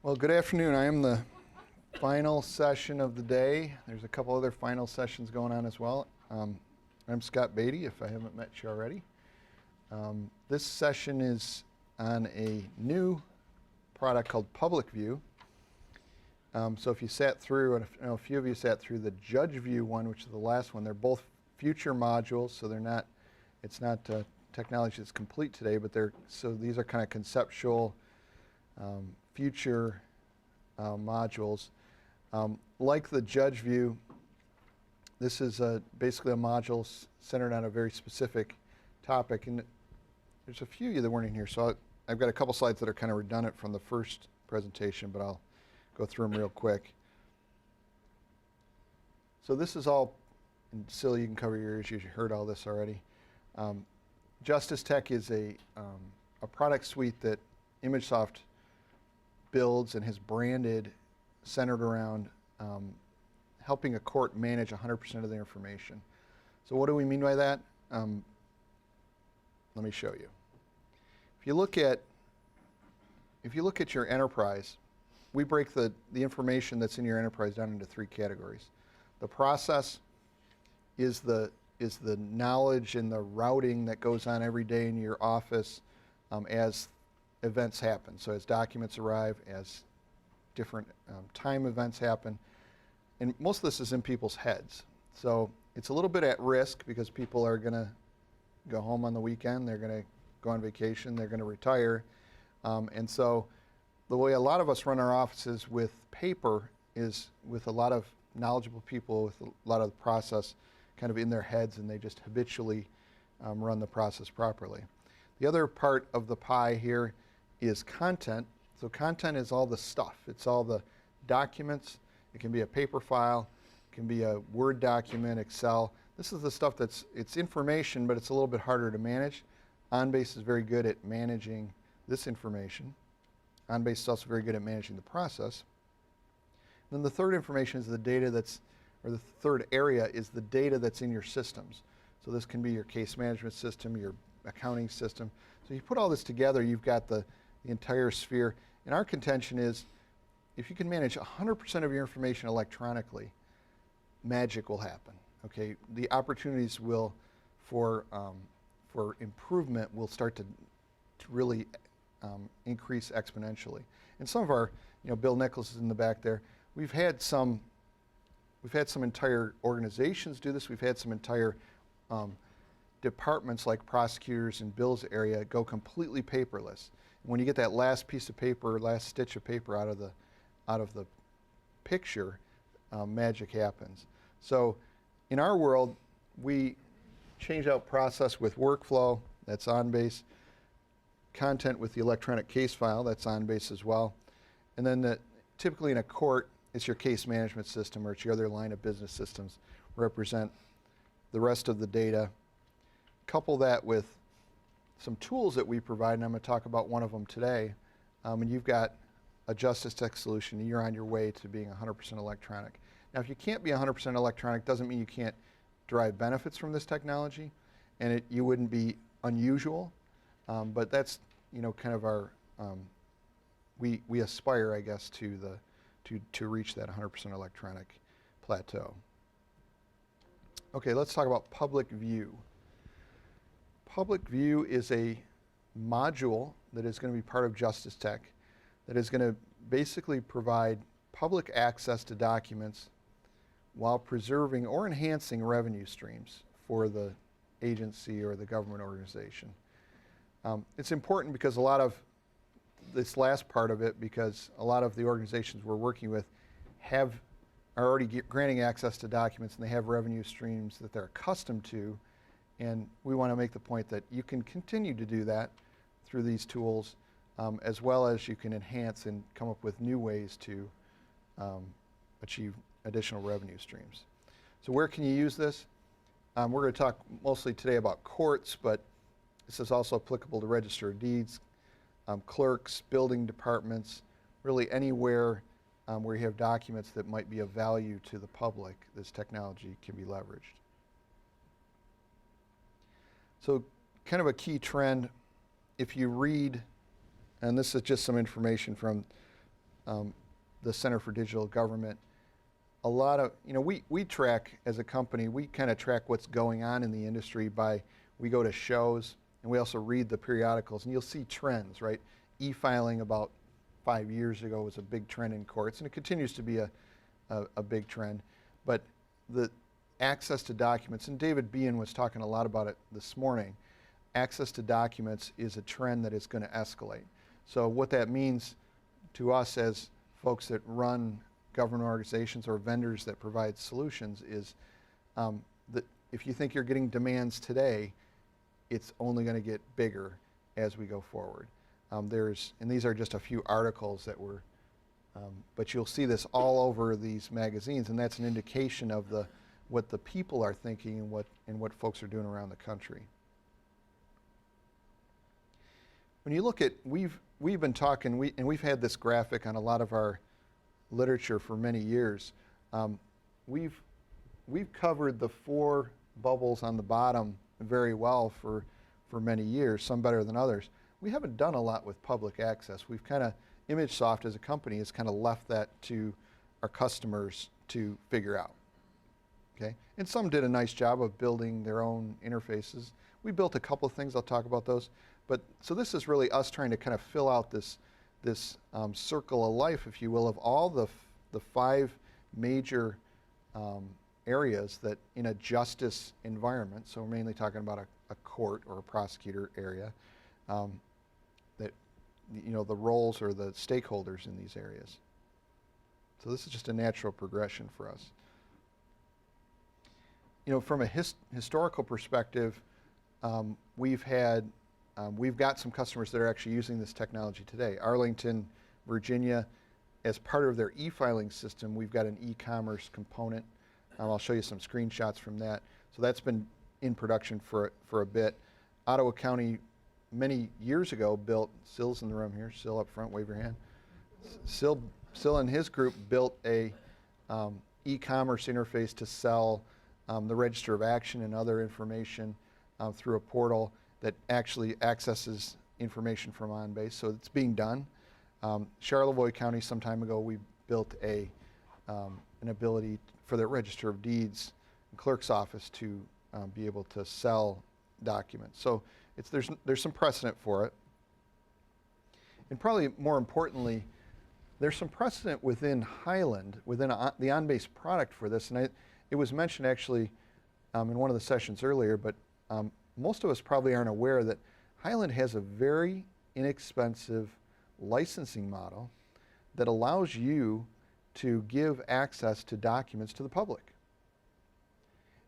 Well, good afternoon. I am the final session of the day. There's a couple other final sessions going on as well. I'm Scott Beatty, if I haven't met you already. This session is on a new product called PublicView. So if you sat through, and a few of you sat through the JudgeView one, which is the last one, they're both future modules, so it's not technology that's complete today, but so these are kind of conceptual future modules. Like the JudgeView, this is basically a module centered on a very specific topic, and there's a few of you that weren't in here, so I've got a couple slides that are kind of redundant from the first presentation, but I'll go through them real quick. So this is all, and Silly, you can cover your ears, you heard all this already. JusticeTech is a product suite that ImageSoft builds and has branded, centered around helping a court manage 100% of the information. So what do we mean by that? Let me show you. If you look at your enterprise, we break the information that's in your enterprise down into three categories. The process is the knowledge and the routing that goes on every day in your office as events happen. So as documents arrive, as different time events happen. And most of this is in people's heads. So it's a little bit at risk because people are going to go home on the weekend, they're going to go on vacation, they're going to retire. And so the way a lot of us run our offices with paper is with a lot of knowledgeable people with a lot of the process kind of in their heads, and they just habitually run the process properly. The other part of the pie here is content. So content is all the stuff. It's all the documents. It can be a paper file. It can be a Word document, Excel. This is the stuff it's information, but it's a little bit harder to manage. OnBase is very good at managing this information. OnBase is also very good at managing the process. And then the third information is the data the third area is the data that's in your systems. So this can be your case management system, your accounting system. So you put all this together, you've got the entire sphere. And our contention is, if you can manage 100% of your information electronically, magic will happen. Okay, the opportunities for improvement will start to really increase exponentially. And some of our, Bill Nichols is in the back there. We've had some entire organizations do this. We've had some entire departments like prosecutors and Bill's area go completely paperless. And when you get that last piece of paper, last stitch of paper out of the picture, magic happens. So in our world, we change out process with workflow, that's OnBase, content with the electronic case file, that's OnBase as well. And then typically in a court, it's your case management system or it's your other line of business systems represent the rest of the data. Couple that with some tools that we provide, and I'm going to talk about one of them today. And you've got a JusticeTech solution, and you're on your way to being 100% electronic. Now, if you can't be 100% electronic, doesn't mean you can't derive benefits from this technology, and you wouldn't be unusual. But that's kind of our we aspire, I guess, to reach that 100% electronic plateau. Okay, let's talk about PublicView. PublicView is a module that is going to be part of JusticeTech that is going to basically provide public access to documents while preserving or enhancing revenue streams for the agency or the government organization. It's important because a lot of this last part of it, because a lot of the organizations we're working with are already granting access to documents and they have revenue streams that they're accustomed to. And we want to make the point that you can continue to do that through these tools, as well as you can enhance and come up with new ways to achieve additional revenue streams. So where can you use this? We're going to talk mostly today about courts, but this is also applicable to Register of Deeds, clerks, building departments, really anywhere where you have documents that might be of value to the public, this technology can be leveraged. So kind of a key trend, if you read, and this is just some information from the Center for Digital Government, a lot of, we track as a company, we kind of track what's going on in the industry by, we go to shows and we also read the periodicals, and you'll see trends, right? E-filing about 5 years ago was a big trend in courts, and it continues to be a big trend. But the access to documents, and David Bean was talking a lot about it this morning, access to documents is a trend that is going to escalate. So what that means to us as folks that run government organizations or vendors that provide solutions is that if you think you're getting demands today, it's only going to get bigger as we go forward. And these are just a few articles that were, but you'll see this all over these magazines, and that's an indication of what the people are thinking and what folks are doing around the country. When you look at, we've been talking, and we've had this graphic on a lot of our literature for many years. We've covered the 4 bubbles on the bottom very well for many years, some better than others. We haven't done a lot with public access. We've kind of, ImageSoft as a company has kind of left that to our customers to figure out. Okay? And some did a nice job of building their own interfaces. We built a couple of things, I'll talk about those. But so this is really us trying to kind of fill out this circle of life, if you will, of all the 5 major areas that in a justice environment, so we're mainly talking about a court or a prosecutor area, that the roles or the stakeholders in these areas. So this is just a natural progression for us. From a historical perspective, we've got some customers that are actually using this technology today. Arlington, Virginia, as part of their e-filing system, we've got an e-commerce component. I'll show you some screenshots from that. So that's been in production for a bit. Ottawa County, many years ago, built, Sill's in the room here, Sill up front, wave your hand. Sill and his group built a e-commerce interface to sell the Register of Action and other information through a portal that actually accesses information from OnBase. So it's being done. Charlevoix County, some time ago, we built an ability for their Register of Deeds and Clerk's Office to be able to sell documents. So there's some precedent for it. And probably more importantly, there's some precedent within Highland, within the OnBase product for this. And it was mentioned actually in one of the sessions earlier, but most of us probably aren't aware that Highland has a very inexpensive licensing model that allows you to give access to documents to the public.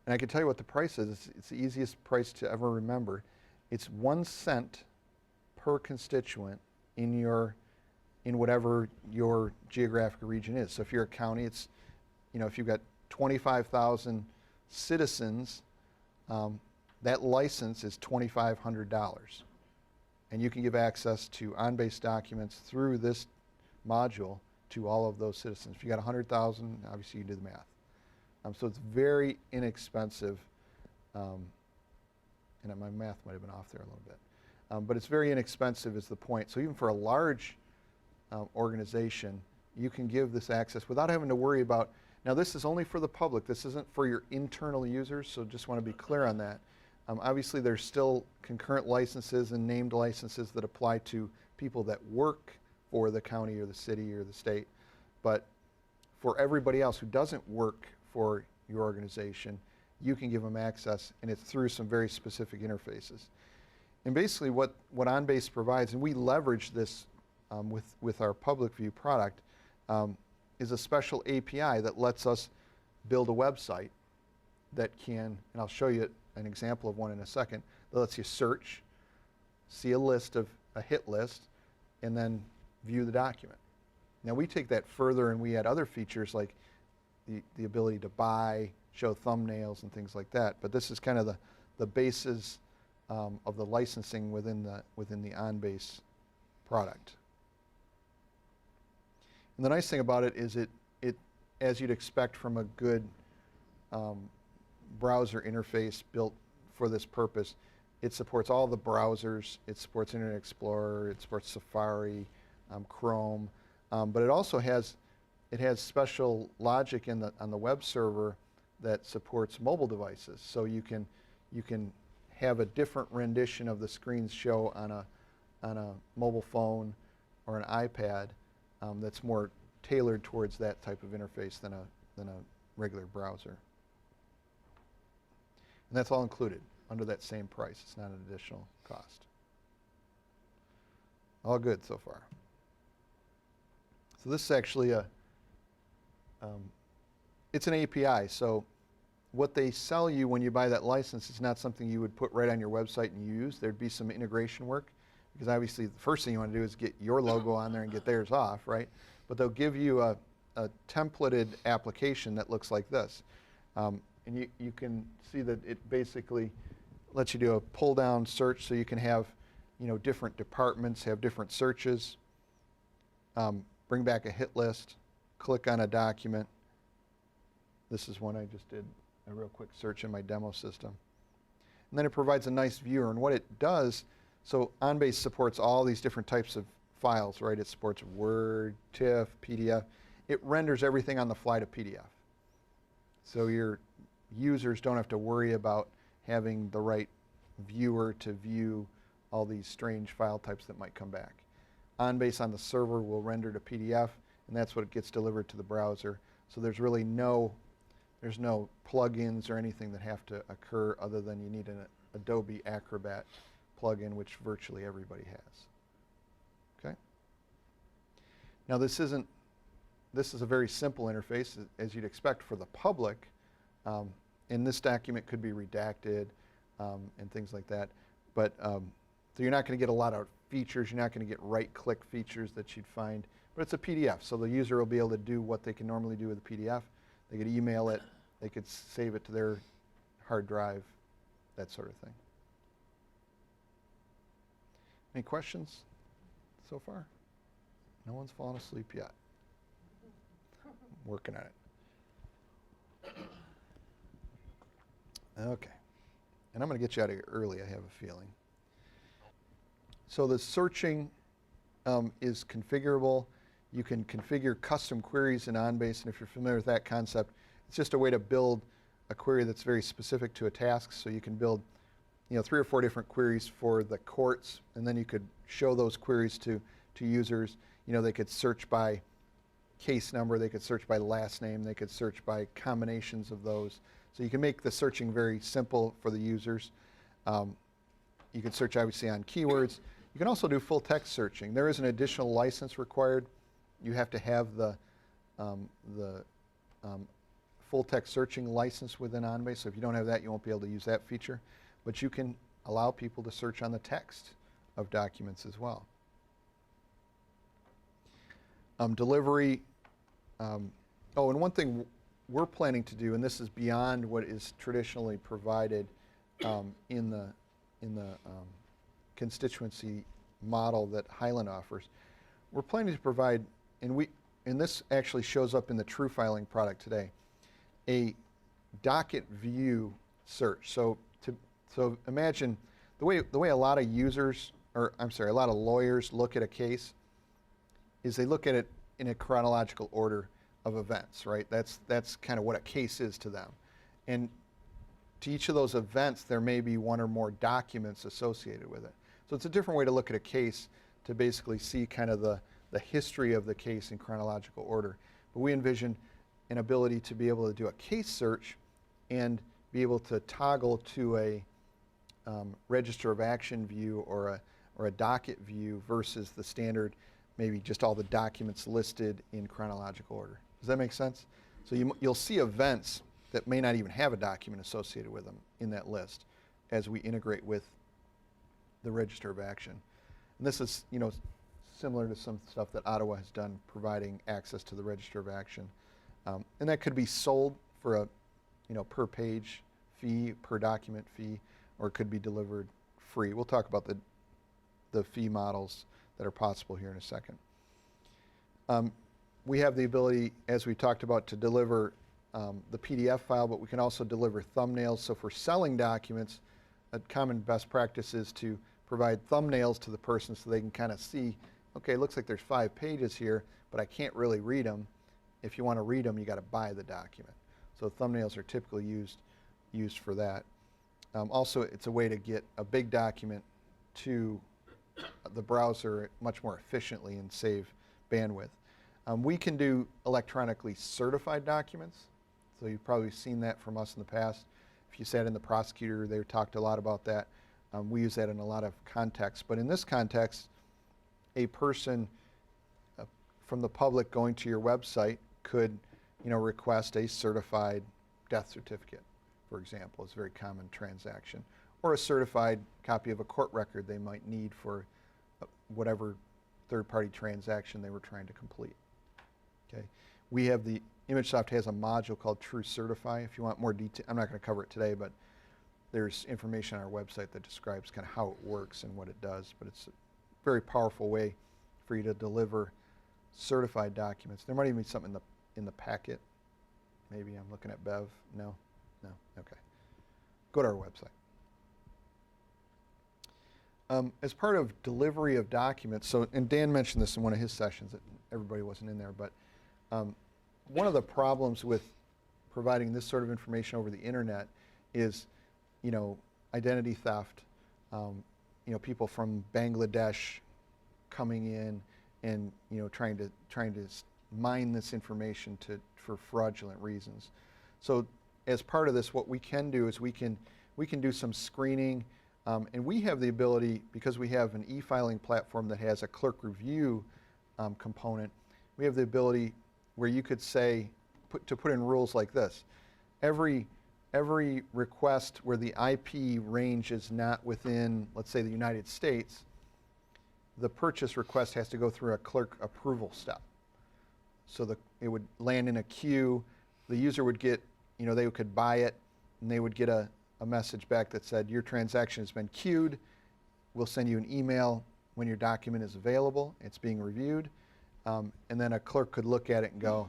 And I can tell you what the price is. It's the easiest price to ever remember. It's 1 cent per constituent in whatever your geographic region is. So if you're a county, it's, if you've got 25,000 citizens, that license is $2,500. And you can give access to OnBase documents through this module to all of those citizens. If you got 100,000, obviously you do the math. So it's very inexpensive, and my math might have been off there a little bit. But it's very inexpensive is the point. So even for a large organization, you can give this access without having to worry about, now this is only for the public, this isn't for your internal users, so just want to be clear on that. Obviously there's still concurrent licenses and named licenses that apply to people that work for the county or the city or the state, but for everybody else who doesn't work for your organization, you can give them access, and it's through some very specific interfaces. And basically what OnBase provides, and we leverage this with our PublicView product, is a special API that lets us build a website that can, and I'll show you an example of one in a second, that lets you search, see a hit list, and then view the document. Now we take that further and we add other features like the ability to buy, show thumbnails and things like that. But this is kind of the basis of the licensing within the OnBase product. And the nice thing about it is it as you'd expect from a good browser interface built for this purpose, it supports all the browsers. It supports Internet Explorer. It supports Safari, Chrome. But it also has special logic on the web server that supports mobile devices. So you can have a different rendition of the screens show on a mobile phone or an iPad that's more tailored towards that type of interface than a regular browser. And that's all included under that same price. It's not an additional cost. All good so far. So this is actually it's an API. So what they sell you when you buy that license is not something you would put right on your website and use. There'd be some integration work, because obviously the first thing you want to do is get your logo on there and get theirs off, right? But they'll give you a templated application that looks like this. And you can see that it basically lets you do a pull-down search, so you can have different departments, have different searches, bring back a hit list, click on a document. This is one I just did a real quick search in my demo system. And then it provides a nice viewer. And what it does, so OnBase supports all these different types of files, right? It supports Word, TIFF, PDF. It renders everything on the fly to PDF. So your users don't have to worry about having the right viewer to view all these strange file types that might come back. OnBase on the server will render to PDF, and that's what gets delivered to the browser. So there's really no plugins or anything that have to occur other than you need an Adobe Acrobat plugin, which virtually everybody has. Okay. Now this is a very simple interface, as you'd expect for the public. And this document could be redacted and things like that. But so you're not going to get a lot of features. You're not going to get right-click features that you'd find. But it's a PDF, so the user will be able to do what they can normally do with a PDF. They could email it. They could save it to their hard drive, that sort of thing. Any questions so far? No one's fallen asleep yet. I'm working on it. Okay. And I'm going to get you out of here early, I have a feeling. So the searching is configurable. You can configure custom queries in OnBase, and if you're familiar with that concept, it's just a way to build a query that's very specific to a task. So you can build 3 or 4 different queries for the courts, and then you could show those queries to users. They could search by case number, they could search by last name, they could search by combinations of those. So you can make the searching very simple for the users. You can search obviously on keywords. You can also do full text searching. There is an additional license required. You have to have the full text searching license within OnBase. So if you don't have that, you won't be able to use that feature. But you can allow people to search on the text of documents as well. Delivery. And one thing we're planning to do, and this is beyond what is traditionally provided in the constituency model that Highland offers, we're planning to provide, and this actually shows up in the True Filing product today, a docket view search. So imagine the way a lot of a lot of lawyers look at a case is they look at it in a chronological order of events, right? That's kind of what a case is to them. And to each of those events, there may be 1 or more documents associated with it. So it's a different way to look at a case, to basically see kind of the history of the case in chronological order. But we envision an ability to be able to do a case search and be able to toggle to a register of action view or a docket view versus the standard, maybe just all the documents listed in chronological order. Does that make sense? So you'll see events that may not even have a document associated with them in that list as we integrate with the register of action. And this is similar to some stuff that Ottawa has done, providing access to the register of action. And that could be sold for a per page fee, per document fee, or it could be delivered free. We'll talk about the fee models that are possible here in a second. We have the ability, as we talked about, to deliver the PDF file, but we can also deliver thumbnails. So for selling documents, a common best practice is to provide thumbnails to the person so they can kind of see, okay, it looks like there's 5 pages here. but I can't really read them. If you want to read them, you got to buy the document. So thumbnails are typically used for that. Also, it's a way to get a big document to the browser much more efficiently and save bandwidth. We can do electronically certified documents. So you've probably seen that from us in the past. If you sat in the prosecutor, they talked a lot about that. We use that in a lot of contexts. But in this context, a person from the public going to your website could request a certified death certificate, for example. It's a very common transaction. Or a certified copy of a court record they might need for whatever third-party transaction they were trying to complete. Okay. We have ImageSoft has a module called True Certify. If you want more detail, I'm not going to cover it today, but there's information on our website that describes kind of how it works and what it does. But it's a very powerful way for you to deliver certified documents. There might even be something in the packet. Maybe I'm looking at Bev. No? No? Okay. Go to our website. As part of delivery of documents, and Dan mentioned this in one of his sessions, that everybody wasn't in there, but one of the problems with providing this sort of information over the internet is, identity theft. People from Bangladesh coming in and trying to mine this information for fraudulent reasons. So as part of this, what we can do is we can do some screening. And we have the ability, because we have an e-filing platform that has a clerk review component, we have the ability where you could say, put in rules like this. Every request where the IP range is not within, let's say, the United States, the purchase request has to go through a clerk approval step. So it would land in a queue. The user would get, they could buy it, and they would get a message back that said, your transaction has been queued. We'll send you an email when your document is available. It's being reviewed. And then a clerk could look at it and go,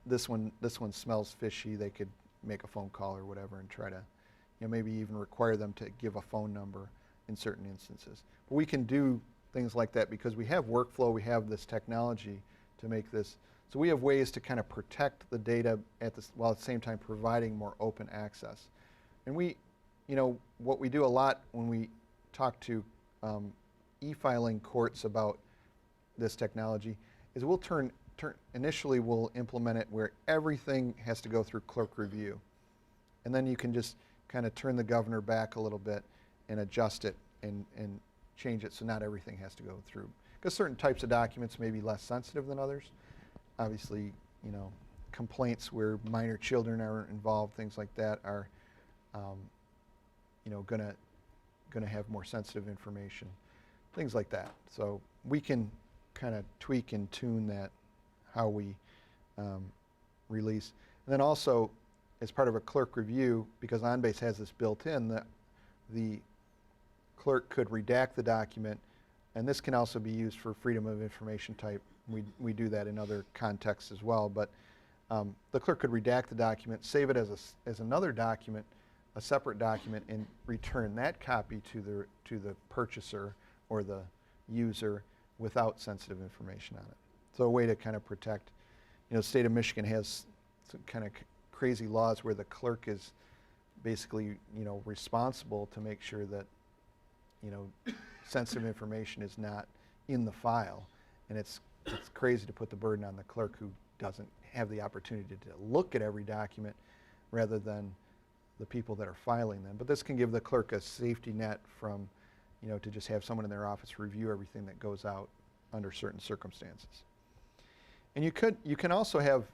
this one smells fishy. They could make a phone call or whatever and try to, maybe even require them to give a phone number in certain instances. But we can do things like that because we have workflow, we have this technology to make this. So we have ways to kind of protect the data while at the same time providing more open access. And what we do a lot when we talk to e-filing courts about this technology is initially we'll implement it where everything has to go through clerk review. And then you can just kind of turn the governor back a little bit and adjust it and change it so not everything has to go through. Because certain types of documents may be less sensitive than others. Obviously, complaints where minor children are involved, things like that are, going to have more sensitive information, things like that. So we can kind of tweak and tune that, how we release. And then also, as part of a clerk review, because OnBase has this built in, the clerk could redact the document, and this can also be used for freedom of information type. We do that in other contexts as well, but the clerk could redact the document, save it as another document, a separate document, and return that copy to the purchaser or the user without sensitive information on it. So a way to kind of protect. The state of Michigan has some kind of crazy laws where the clerk is basically responsible to make sure that sensitive information is not in the file, and it's crazy to put the burden on the clerk who doesn't have the opportunity to look at every document rather than the people that are filing them. But this can give the clerk a safety net from, to just have someone in their office review everything that goes out under certain circumstances. And you can also have,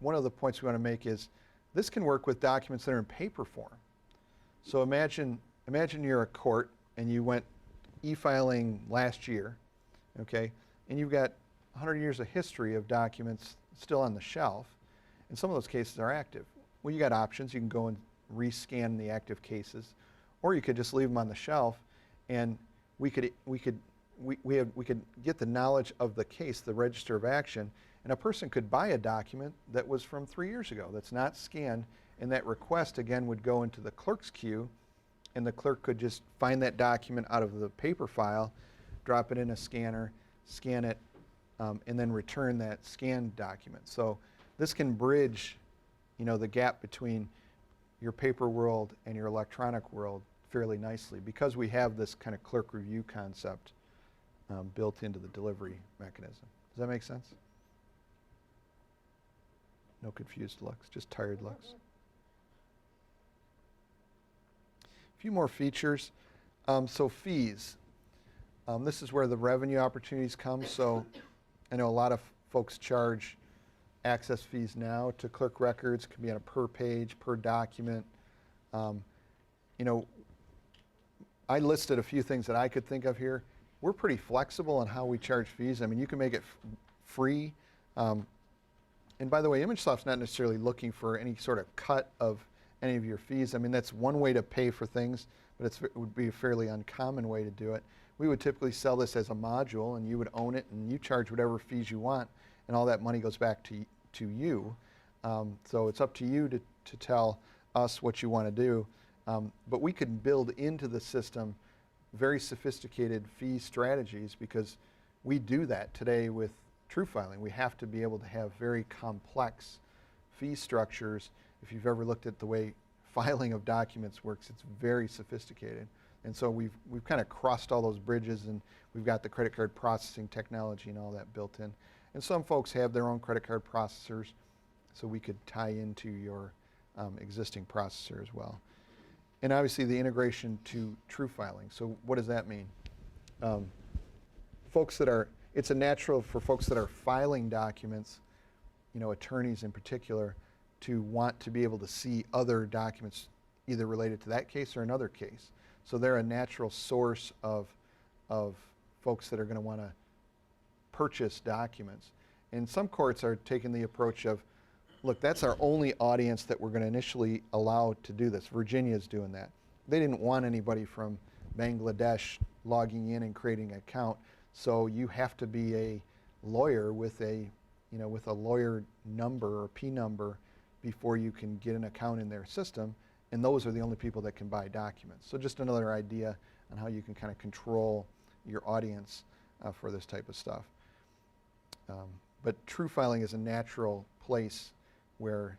one of the points we want to make is, this can work with documents that are in paper form. So imagine you're a court and you went e-filing last year, okay? And you've got 100 years of history of documents still on the shelf, and some of those cases are active. Well, you got options. You can go and rescan the active cases, or you could just leave them on the shelf, and we could get the knowledge of the case, the register of action, and a person could buy a document that was from 3 years ago that's not scanned, and that request again would go into the clerk's queue, and the clerk could just find that document out of the paper file, drop it in a scanner, scan it, and then return that scanned document. So this can bridge, the gap between your paper world and your electronic world fairly nicely because we have this kind of clerk review concept built into the delivery mechanism. Does that make sense? No confused looks, just tired looks. A few more features. So fees. This is where the revenue opportunities come. So I know a lot of folks charge access fees now to clerk records. It can be on a per page, per document. I listed a few things that I could think of here. We're pretty flexible on how we charge fees. I mean, you can make it free. And by the way, ImageSoft's not necessarily looking for any sort of cut of any of your fees. I mean, that's one way to pay for things, but it would be a fairly uncommon way to do it. We would typically sell this as a module, and you would own it, and you charge whatever fees you want, and all that money goes back to you. So it's up to you to tell us what you want to do. But we can build into the system very sophisticated fee strategies because we do that today with true filing. We have to be able to have very complex fee structures. If you've ever looked at the way filing of documents works, it's very sophisticated. And so we've kind of crossed all those bridges, and we've got the credit card processing technology and all that built in. And some folks have their own credit card processors, so we could tie into your existing processor as well. And obviously the integration to true filing. So what does that mean? It's a natural for folks that are filing documents, attorneys in particular, to want to be able to see other documents either related to that case or another case. So they're a natural source of folks that are going to want to purchase documents. And some courts are taking the approach of, look, that's our only audience that we're going to initially allow to do this. Virginia is doing that. They didn't want anybody from Bangladesh logging in and creating an account, so you have to be a lawyer with a lawyer number or P number before you can get an account in their system, and those are the only people that can buy documents. So just another idea on how you can kind of control your audience for this type of stuff. But true filing is a natural place where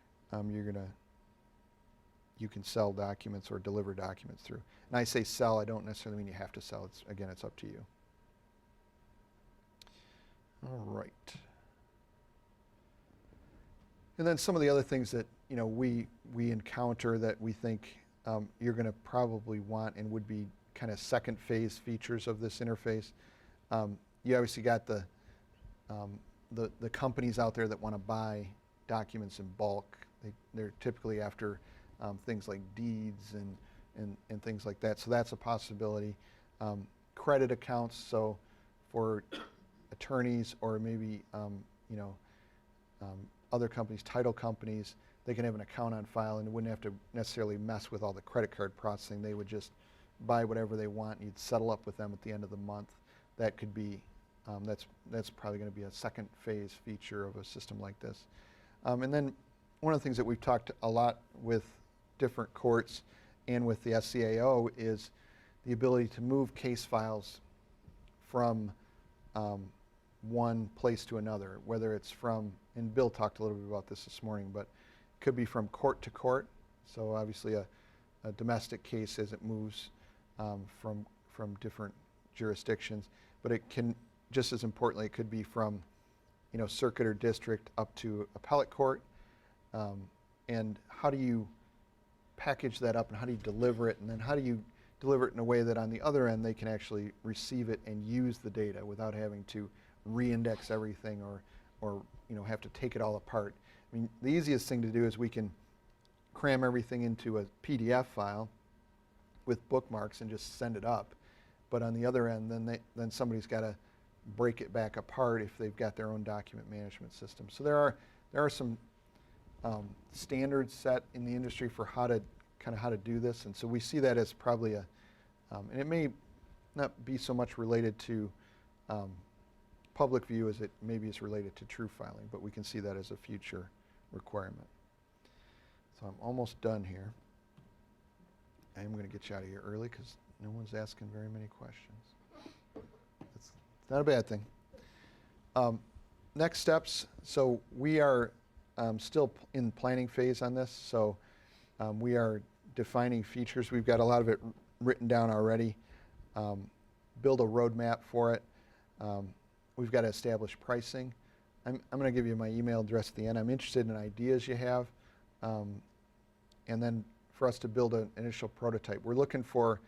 you can sell documents or deliver documents through. And I say sell, I don't necessarily mean you have to sell. Again, it's up to you. All right. And then some of the other things that we encounter that we think you're going to probably want and would be kind of second phase features of this interface. You obviously got the companies out there that want to buy documents in bulk. They're typically after things like deeds and things like that. So that's a possibility. Credit accounts, so for attorneys or maybe other companies, title companies, they can have an account on file and wouldn't have to necessarily mess with all the credit card processing. They would just buy whatever they want. You'd settle up with them at the end of the month. That could be, that's probably going to be a second phase feature of a system like this. And then one of the things that we've talked a lot with different courts and with the SCAO is the ability to move case files from one place to another, whether it's from, and Bill talked a little bit about this morning, but it could be from court to court. So obviously a domestic case as it moves from different jurisdictions, but it can, just as importantly, it could be from circuit or district up to appellate court. And how do you package that up and how do you deliver it, and then how do you deliver it in a way that on the other end they can actually receive it and use the data without having to re-index everything or have to take it all apart. I mean, the easiest thing to do is we can cram everything into a PDF file with bookmarks and just send it up. But on the other end, then somebody's got to break it back apart if they've got their own document management system. So there are some standards set in the industry for how to do this, and so we see that as probably and it may not be so much related to PublicView as it maybe is related to true filing, but we can see that as a future requirement. So I'm almost done here. I am going to get you out of here early because no one's asking very many questions. It's not a bad thing. next steps, so we are still in planning phase on this, so we are defining features. We've got a lot of it written down already. Build a roadmap for it. We've got to establish pricing. I'm going to give you my email address at the end. I'm interested in ideas you have, and then for us to build an initial prototype. We're looking for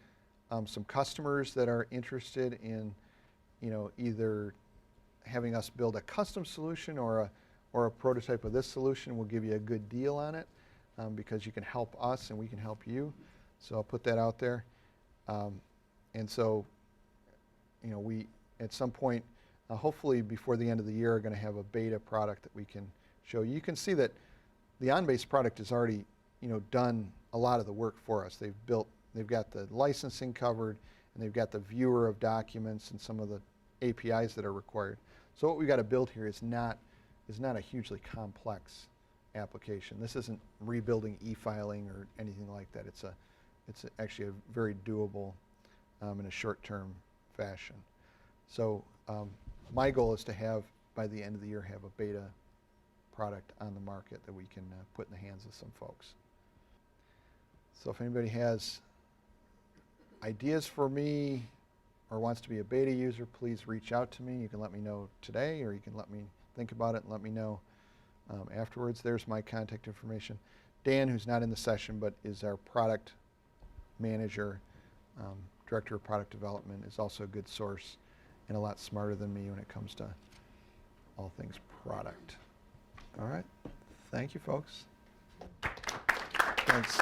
some customers that are interested in, either having us build a custom solution or a prototype of this solution. We'll give you a good deal on it because you can help us and we can help you. So I'll put that out there. And so, we at some point, hopefully before the end of the year, are going to have a beta product that we can show you. You can see that the OnBase product has already, done a lot of the work for us. They've got the licensing covered, and they've got the viewer of documents and some of the APIs that are required. So what we've got to build here is not a hugely complex application. This isn't rebuilding e-filing or anything like that. It's actually a very doable in a short-term fashion. So my goal is to have, by the end of the year, have a beta product on the market that we can put in the hands of some folks. So if anybody has ideas for me or wants to be a beta user, please reach out to me. You can let me know today, or you can let me think about it and let me know afterwards. There's my contact information. Dan, who's not in the session but is our product manager, director of product development, is also a good source and a lot smarter than me when it comes to all things product. All right. Thank you, folks. Thanks.